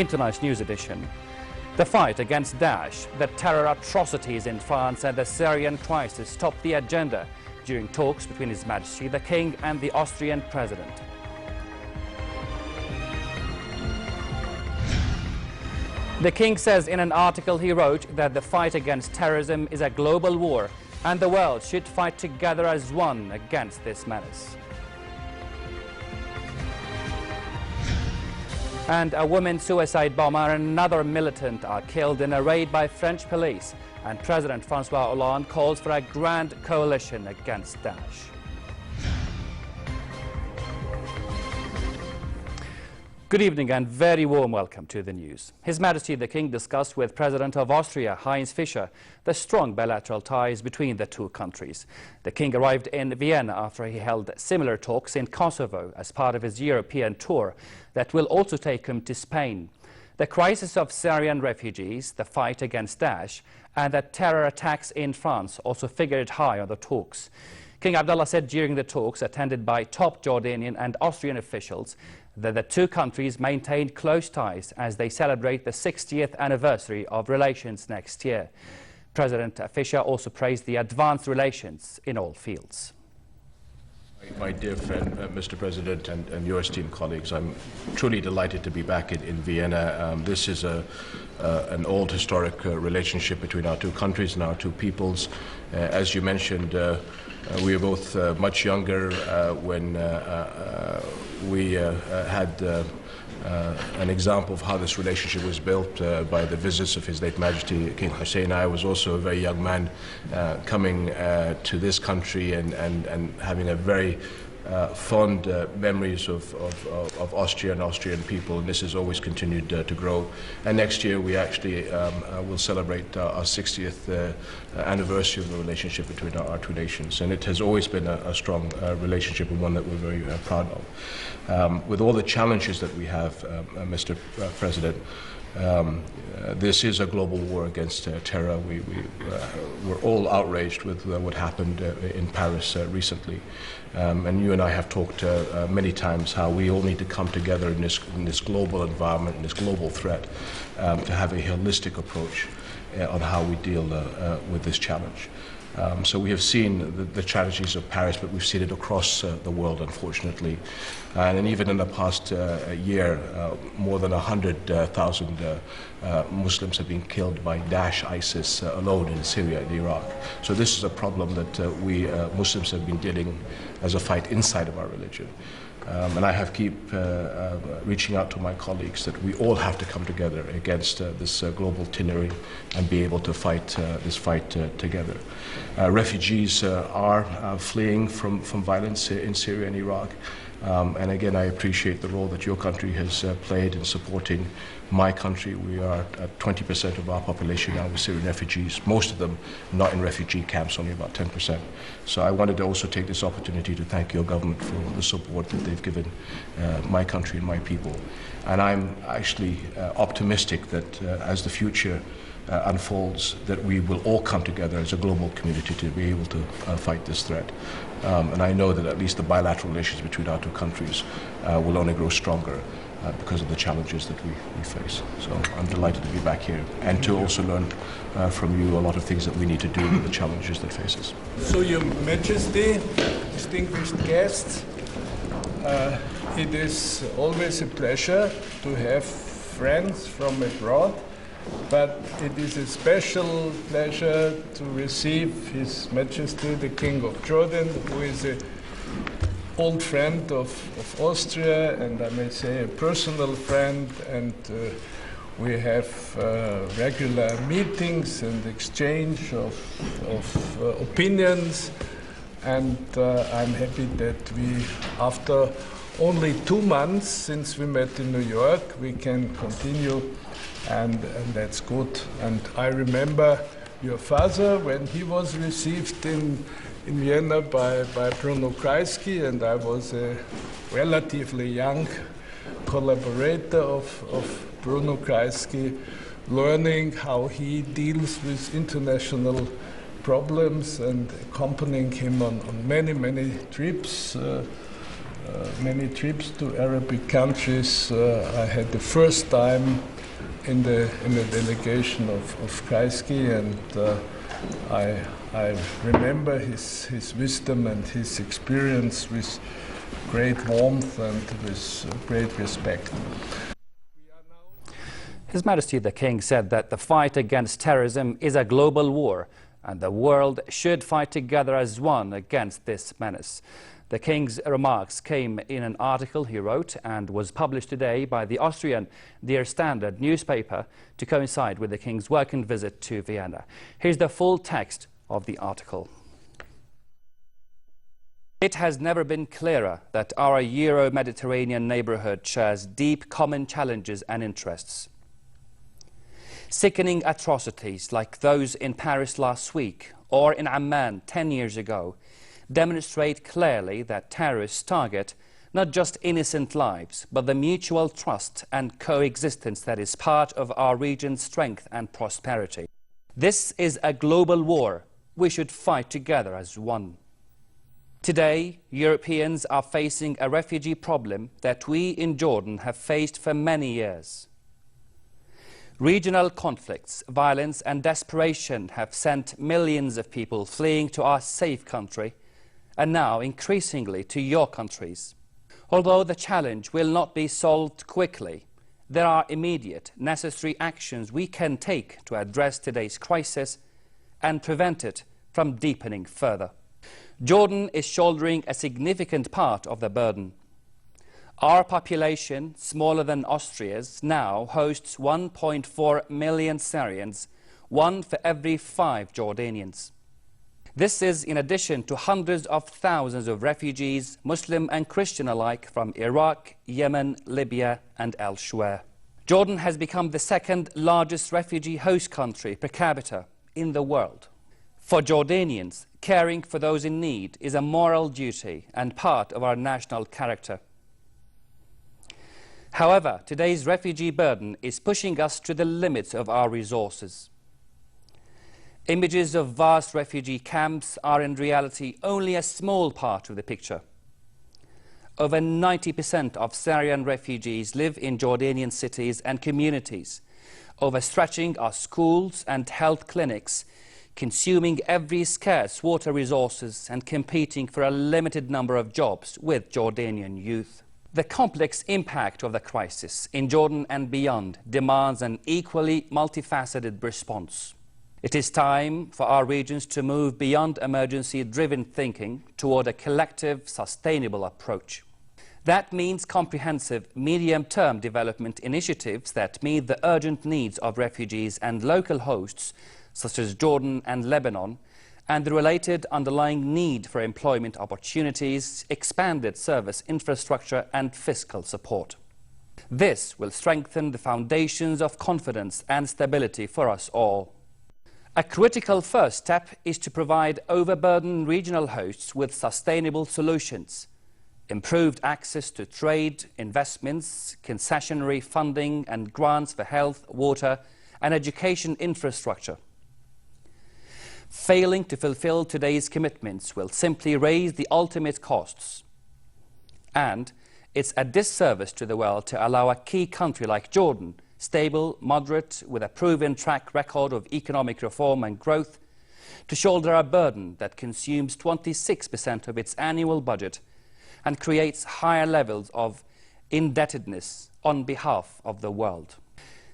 Tonight's news edition. The fight against Daesh, the terror atrocities in France and the Syrian crisis topped the agenda during talks between His Majesty the King and the Austrian President. The King says in an article he wrote that the fight against terrorism is a global war and the world should fight together as one against this menace. And a woman suicide bomber and another militant are killed in a raid by French police, and President François Hollande calls for a grand coalition against Daesh. Good evening and very warm welcome to the news. His Majesty the King discussed with President of Austria, Heinz Fischer, the strong bilateral ties between the two countries. The King arrived in Vienna after he held similar talks in Kosovo as part of his European tour that will also take him to Spain. The crisis of Syrian refugees, the fight against Daesh, and the terror attacks in France also figured high on the talks. King Abdullah said during the talks, attended by top Jordanian and Austrian officials, that the two countries maintained close ties as they celebrate the 60th anniversary of relations next year. President Fischer also praised the advanced relations in all fields. My dear friend, Mr. President, and your esteemed colleagues, I'm truly delighted to be back in Vienna. This is an old historic relationship between our two countries and our two peoples. As you mentioned, we were both much younger when we had an example of how this relationship was built by the visits of His late Majesty King Hussein. I was also a very young man coming to this country and having a very fond memories of Austria and Austrian people, and this has always continued to grow. And next year we actually will celebrate our 60th anniversary of the relationship between our two nations, and it has always been a strong relationship and one that we're very proud of. With all the challenges that we have, Mr. President, this is a global war against terror. We're all outraged with what happened in Paris recently. And you and I have talked many times how we all need to come together in this global environment, in this global threat, to have a holistic approach on how we deal with this challenge. So we have seen the tragedies of Paris, but we've seen it across the world, unfortunately. And even in the past year, more than 100,000 Muslims have been killed by Daesh ISIS alone in Syria and Iraq. So this is a problem that we Muslims have been dealing as a fight inside of our religion. And I have keep reaching out to my colleagues that we all have to come together against this global tyranny and be able to fight this fight together. Refugees are fleeing from violence in Syria and Iraq. And again, I appreciate the role that your country has played in supporting my country. We are at 20% of our population now with Syrian refugees, most of them not in refugee camps, only about 10%. So I wanted to also take this opportunity to thank your government for the support that they've given my country and my people. And I'm actually optimistic that as the future unfolds, that we will all come together as a global community to be able to fight this threat. And I know that at least the bilateral relations between our two countries will only grow stronger because of the challenges that we face. So I'm delighted to be back here and to also learn from you a lot of things that we need to do with the challenges that face us. So, Your Majesty, distinguished guests, it is always a pleasure to have friends from abroad, but it is a special pleasure to receive His Majesty the King of Jordan, who is an old friend of Austria, and I may say a personal friend, and we have regular meetings and exchange of opinions, and I'm happy that we, after only 2 months since we met in New York, we can continue, and that's good. And I remember your father when he was received in Vienna by Bruno Kreisky, and I was a relatively young collaborator of Bruno Kreisky, learning how he deals with international problems and accompanying him on many trips many trips to Arabic countries. I had the first time in the delegation of Kreisky, and I remember his wisdom and his experience with great warmth and with great respect. His Majesty the King said that the fight against terrorism is a global war and the world should fight together as one against this menace. The King's remarks came in an article he wrote and was published today by the Austrian Der Standard newspaper to coincide with the King's working visit to Vienna. Here's the full text of the article. It has never been clearer that our Euro-Mediterranean neighbourhood shares deep common challenges and interests. Sickening atrocities like those in Paris last week or in Amman 10 years ago demonstrate clearly that terrorists target not just innocent lives, but the mutual trust and coexistence that is part of our region's strength and prosperity. This is a global war. We should fight together as one. Today, Europeans are facing a refugee problem that we in Jordan have faced for many years. Regional conflicts, violence and desperation have sent millions of people fleeing to our safe country and now increasingly to your countries. Although the challenge will not be solved quickly, there are immediate, necessary actions we can take to address today's crisis and prevent it from deepening further. Jordan is shouldering a significant part of the burden. Our population, smaller than Austria's, now hosts 1.4 million Syrians, 1 for every 5 Jordanians. This is in addition to hundreds of thousands of refugees, Muslim and Christian alike, from Iraq, Yemen, Libya and elsewhere. Jordan has become the second largest refugee host country per capita in the world. For Jordanians, caring for those in need is a moral duty and part of our national character. However, today's refugee burden is pushing us to the limits of our resources. Images of vast refugee camps are in reality only a small part of the picture. Over 90% of Syrian refugees live in Jordanian cities and communities, overstretching our schools and health clinics, consuming every scarce water resources and competing for a limited number of jobs with Jordanian youth. The complex impact of the crisis in Jordan and beyond demands an equally multifaceted response. It is time for our regions to move beyond emergency-driven thinking toward a collective, sustainable approach. That means comprehensive, medium-term development initiatives that meet the urgent needs of refugees and local hosts, such as Jordan and Lebanon, and the related underlying need for employment opportunities, expanded service infrastructure and fiscal support. This will strengthen the foundations of confidence and stability for us all. A critical first step is to provide overburdened regional hosts with sustainable solutions, improved access to trade, investments, concessionary funding and grants for health, water and education infrastructure. Failing to fulfill today's commitments will simply raise the ultimate costs. And it's a disservice to the world to allow a key country like Jordan, stable, moderate, with a proven track record of economic reform and growth, to shoulder a burden that consumes 26% of its annual budget and creates higher levels of indebtedness on behalf of the world.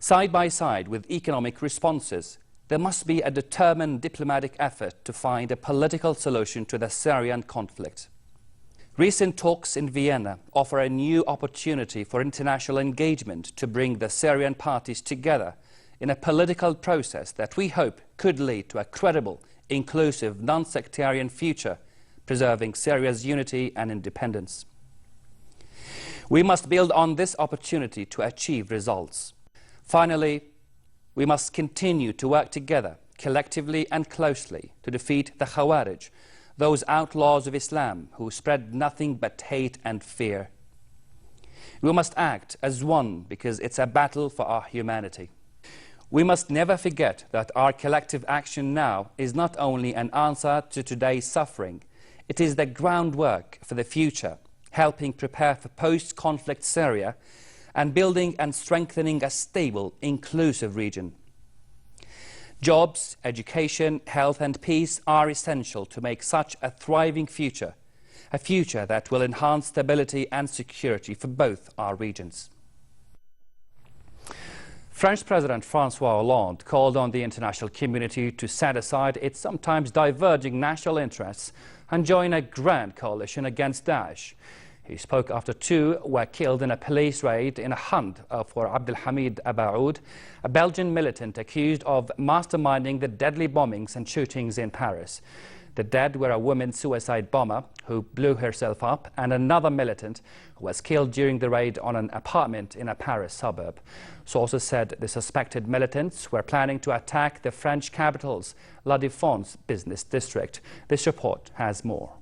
Side by side with economic responses, there must be a determined diplomatic effort to find a political solution to the Syrian conflict. Recent talks in Vienna offer a new opportunity for international engagement to bring the Syrian parties together in a political process that we hope could lead to a credible, inclusive, non-sectarian future, preserving Syria's unity and independence. We must build on this opportunity to achieve results. Finally, we must continue to work together, collectively and closely, to defeat the Khawarij, those outlaws of Islam who spread nothing but hate and fear. We must act as one because it's a battle for our humanity. We must never forget that our collective action now is not only an answer to today's suffering, it is the groundwork for the future, helping prepare for post-conflict Syria, and building and strengthening a stable, inclusive region. Jobs, education, health and peace are essential to make such a thriving future, a future that will enhance stability and security for both our regions. French President François Hollande called on the international community to set aside its sometimes diverging national interests and join a grand coalition against Daesh. He spoke after 2 were killed in a police raid in a hunt for Abdullah Abaoud, a Belgian militant accused of masterminding the deadly bombings and shootings in Paris. The dead were a woman suicide bomber who blew herself up and another militant who was killed during the raid on an apartment in a Paris suburb. Sources said the suspected militants were planning to attack the French capital's La Défense business district. This report has more.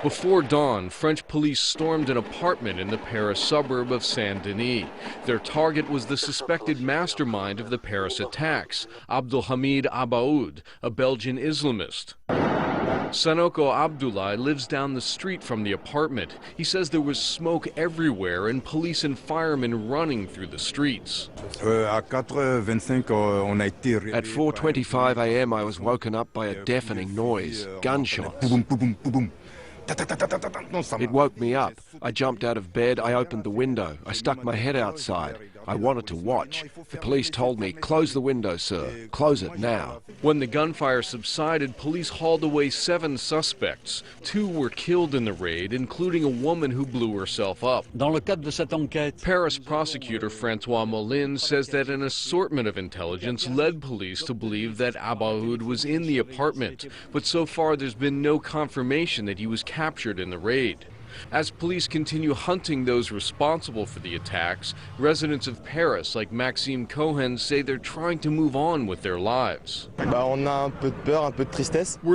Before dawn, French police stormed an apartment in the Paris suburb of Saint-Denis. Their target was the suspected mastermind of the Paris attacks, Abdullah Abaoud, a Belgian Islamist. Sanoko Abdullah lives down the street from the apartment. He says there was smoke everywhere and police and firemen running through the streets. At 4:25 a.m. I was woken up by a deafening noise, gunshots. It woke me up. I jumped out of bed, I opened the window, I stuck my head outside. I wanted to watch. The police told me, "Close the window, sir. Close it now." When the gunfire subsided, police hauled away 7 suspects. 2 were killed in the raid, including a woman who blew herself up. Paris prosecutor François Molin says that an assortment of intelligence led police to believe that Abaoud was in the apartment, but so far there's been no confirmation that he was captured in the raid. As police continue hunting those responsible for the attacks, residents of Paris like Maxime Cohen say they're trying to move on with their lives. We're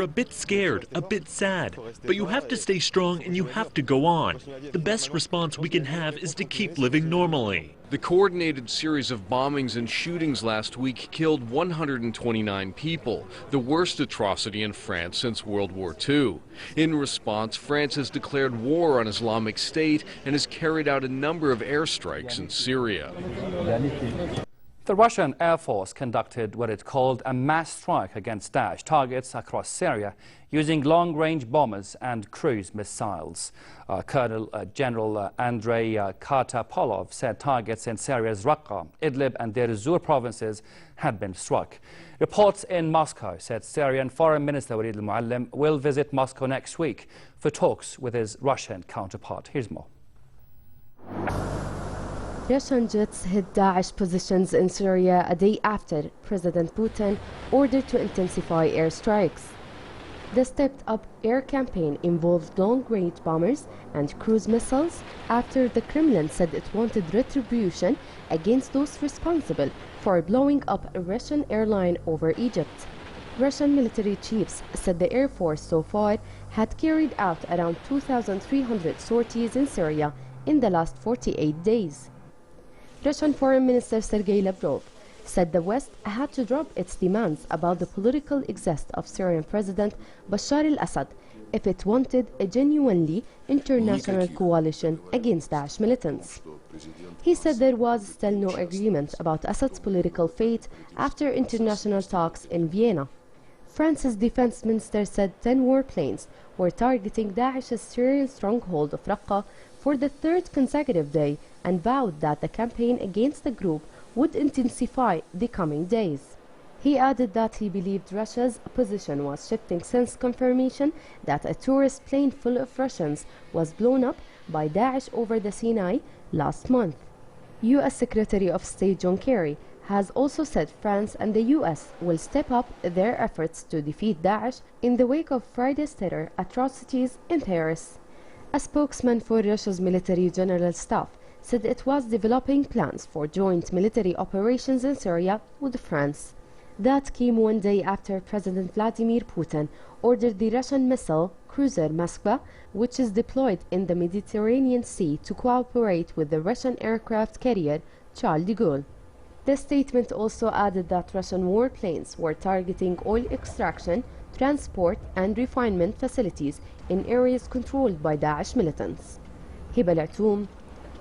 a bit scared, a bit sad, but you have to stay strong and you have to go on. The best response we can have is to keep living normally. The coordinated series of bombings and shootings last week killed 129 people, the worst atrocity in France since World War II. In response, France has declared war on Islamic State and has carried out a number of airstrikes in Syria. The Russian Air Force conducted what it called a mass strike against Daesh targets across Syria using long-range bombers and cruise missiles. Colonel General Andrei Kartapolov said targets in Syria's Raqqa, Idlib and Deir ez-Zor provinces had been struck. Reports in Moscow said Syrian Foreign Minister Walid al-Muallim will visit Moscow next week for talks with his Russian counterpart. Here's more. Russian jets hit Daesh positions in Syria a day after President Putin ordered to intensify airstrikes. The stepped-up air campaign involved long-range bombers and cruise missiles after the Kremlin said it wanted retribution against those responsible for blowing up a Russian airline over Egypt. Russian military chiefs said the Air Force so far had carried out around 2,300 sorties in Syria in the last 48 days. Russian Foreign Minister Sergei Lavrov said the West had to drop its demands about the political exit of Syrian President Bashar al-Assad if it wanted a genuinely international coalition against Daesh militants. He said there was still no agreement about Assad's political fate after international talks in Vienna. France's defense minister said 10 warplanes were targeting Daesh's Syrian stronghold of Raqqa for the 3rd consecutive day and vowed that the campaign against the group would intensify the coming days. He added that he believed Russia's position was shifting since confirmation that a tourist plane full of Russians was blown up by Daesh over the Sinai last month. U.S. Secretary of State John Kerry has also said France and the U.S. will step up their efforts to defeat Daesh in the wake of Friday's terror atrocities in Paris. A spokesman for Russia's military general staff said it was developing plans for joint military operations in Syria with France. That came one day after President Vladimir Putin ordered the Russian missile cruiser Moskva, which is deployed in the Mediterranean Sea, to cooperate with the Russian aircraft carrier Charles de Gaulle. The statement also added that Russian warplanes were targeting oil extraction transport and refinement facilities in areas controlled by Daesh militants. Hiba Al-Artoum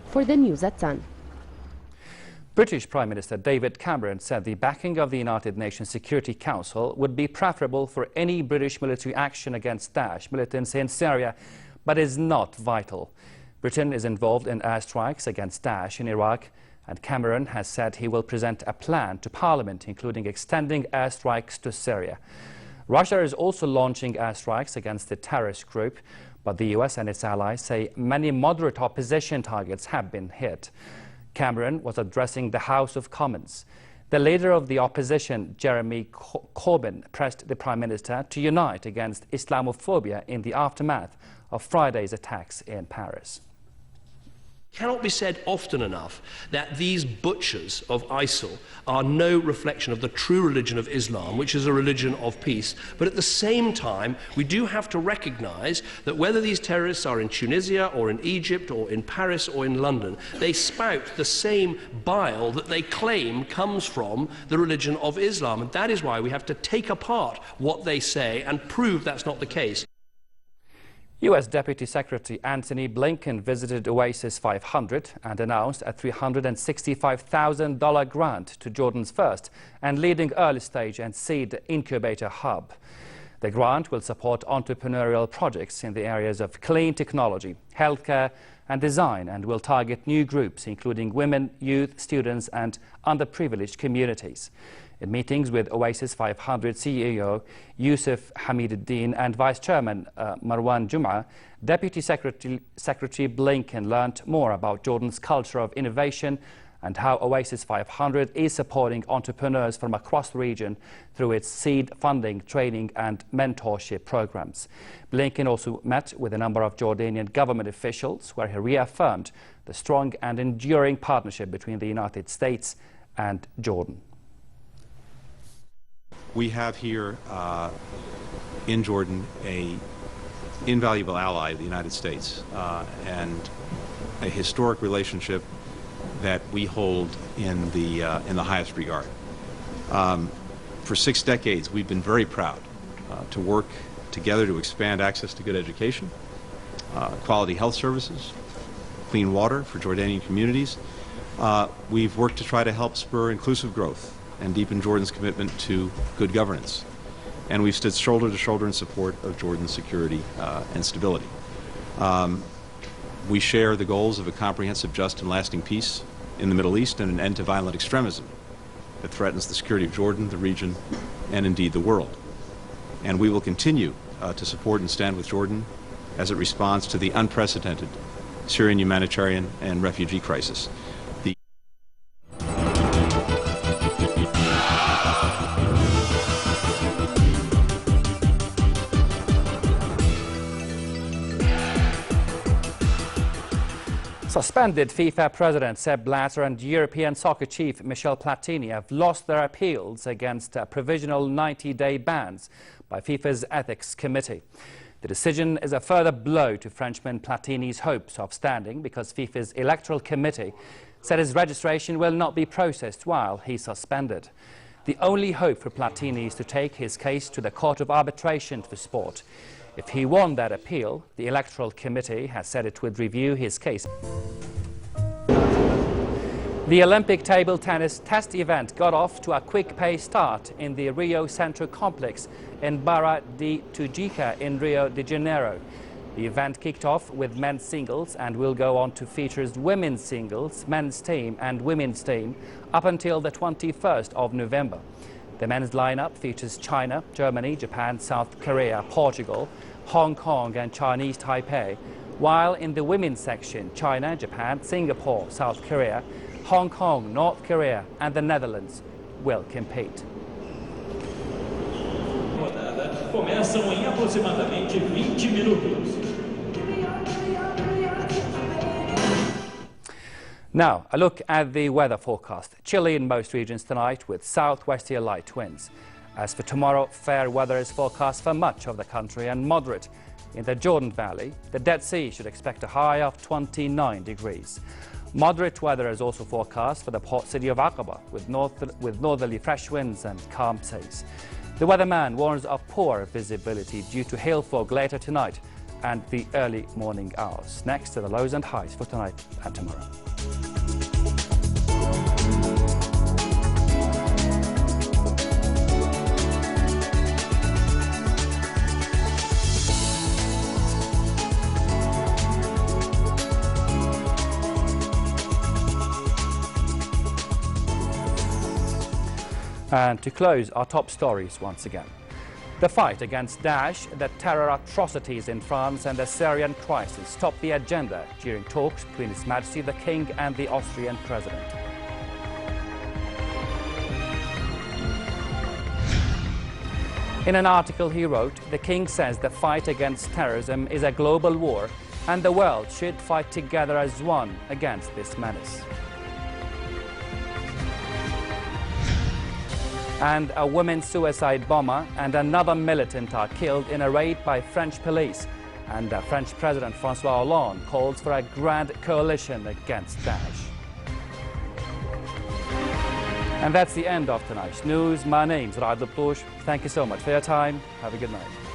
for the news at 10. British Prime Minister David Cameron said the backing of the United Nations Security Council would be preferable for any British military action against Daesh militants in Syria, but is not vital. Britain is involved in airstrikes against Daesh in Iraq, and Cameron has said he will present a plan to Parliament, including extending airstrikes to Syria. Russia is also launching airstrikes against the terrorist group, but the US and its allies say many moderate opposition targets have been hit. Cameron was addressing the House of Commons. The leader of the opposition, Jeremy Corbyn, pressed the Prime Minister to unite against Islamophobia in the aftermath of Friday's attacks in Paris. Cannot be said often enough that these butchers of ISIL are no reflection of the true religion of Islam, which is a religion of peace. But at the same time, we do have to recognise that whether these terrorists are in Tunisia or in Egypt or in Paris or in London, they spout the same bile that they claim comes from the religion of Islam. And that is why we have to take apart what they say and prove that's not the case. US Deputy Secretary Antony Blinkin visited Oasis 500 and announced a $365,000 grant to Jordan's first and leading early-stage and seed incubator hub. The grant will support entrepreneurial projects in the areas of clean technology, healthcare and design, and will target new groups including women, youth, students and underprivileged communities. In meetings with Oasis 500 CEO Yusuf Hamiduddin and Vice Chairman Marwan Jum'a, Deputy Secretary Blinken learned more about Jordan's culture of innovation and how Oasis 500 is supporting entrepreneurs from across the region through its seed funding, training and mentorship programs. Blinken also met with a number of Jordanian government officials where he reaffirmed the strong and enduring partnership between the United States and Jordan. We have here in Jordan an invaluable ally of the United States and a historic relationship that we hold in the highest regard. For 6 decades, we've been very proud to work together to expand access to good education, quality health services, clean water for Jordanian communities. We've worked to try to help spur inclusive growth and deepen Jordan's commitment to good governance. And we've stood shoulder to shoulder in support of Jordan's security and stability. We share the goals of a comprehensive, just and lasting peace in the Middle East and an end to violent extremism that threatens the security of Jordan, the region, and indeed the world. And we will continue to support and stand with Jordan as it responds to the unprecedented Syrian humanitarian and refugee crisis. Suspended FIFA President Sepp Blatter and European soccer chief Michel Platini have lost their appeals against provisional 90-day bans by FIFA's Ethics Committee. The decision is a further blow to Frenchman Platini's hopes of standing because FIFA's Electoral Committee said his registration will not be processed while he's suspended. The only hope for Platini is to take his case to the Court of Arbitration for Sport. If he won that appeal, the Electoral Committee has said it would review his case. The Olympic table tennis test event got off to a quick pace start in the Rio Centro complex in Barra de Tijuca in Rio de Janeiro. The event kicked off with men's singles and will go on to feature women's singles, men's team and women's team up until the 21st of November. The men's lineup features China, Germany, Japan, South Korea, Portugal, Hong Kong and Chinese Taipei, while in the women's section, China, Japan, Singapore, South Korea, Hong Kong, North Korea and the Netherlands will compete. Começam em aproximadamente 20 minutos. Now, a look at the weather forecast. Chilly in most regions tonight with southwesterly light winds. As for tomorrow, fair weather is forecast for much of the country and moderate. In the Jordan Valley, the Dead Sea should expect a high of 29 degrees. Moderate weather is also forecast for the port city of Aqaba, with northerly fresh winds and calm seas. The weatherman warns of poor visibility due to hail fog later tonight and the early morning hours. Next to the lows and highs for tonight and tomorrow. And to close our top stories once again. The fight against Daesh, the terror atrocities in France and the Syrian crisis topped the agenda during talks between His Majesty the King and the Austrian President. In an article he wrote, the King says the fight against terrorism is a global war and the world should fight together as one against this menace. And a women suicide bomber and another militant are killed in a raid by French police. And French President François Hollande calls for a grand coalition against Daesh. And that's the end of tonight's news. My name's Abdullah. Thank you so much for your time. Have a good night.